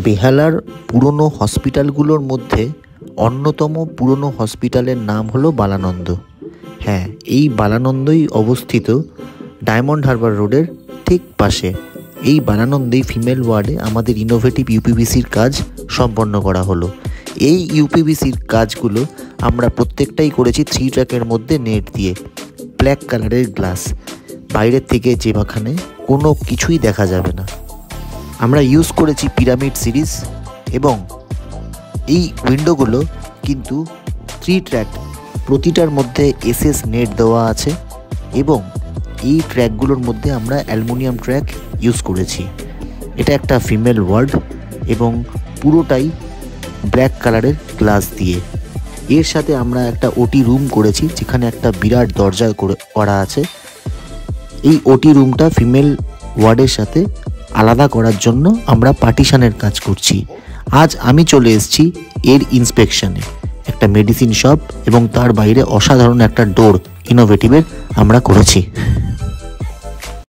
বেহালার পুরনো হসপিটালগুলোর মধ্যে অন্যতম পুরনো হসপিটালের নাম হলো বালানন্দ। হ্যাঁ, এই বালানন্দই অবস্থিত ডায়মন্ড হারবার রোডের ঠিক পাশে। এই বালানন্দেই ফিমেল ওয়ার্ডে আমাদের ইনোভেটিভ ইউপিভিসির কাজ সম্পন্ন করা হলো। এই ইউপিভিসির কাজগুলো আমরা প্রত্যেকটাই করেছি 3 ট্র্যাকের মধ্যে নেট দিয়ে, ব্ল্যাক কালারের গ্লাস, বাইরের থেকে যেখানে কোনো কিছুই দেখা যাবে না। আমরা ইউজ করেছি পিরামিড সিরিজ এবং এই উইন্ডোগুলো কিন্তু 3 ট্র্যাক, প্রতিটার মধ্যে এসএস নেট দেওয়া আছে এবং এই ট্র্যাকগুলোর মধ্যে আমরা অ্যালুমিনিয়াম ট্র্যাক ইউজ করেছি। এটা একটা ফিমেল ওয়ার্ড এবং পুরোটাই ব্ল্যাক কালারের গ্লাস দিয়ে। এর সাথে আমরা একটা ওটি রুম করেছি, যেখানে একটা বিরাট দরজা করা আছে। এই ওটি রুমটা ফিমেল ওয়ার্ডের সাথে আলাদা করার জন্য আমরা পার্টিশনের কাজ করছি। আজ আমি চলে এসেছি এর ইন্সপেকশনে। একটা মেডিসিন শপ এবং তার বাইরে অসাধারণ একটা ডোর ইনোভেটিভের আমরা করেছি।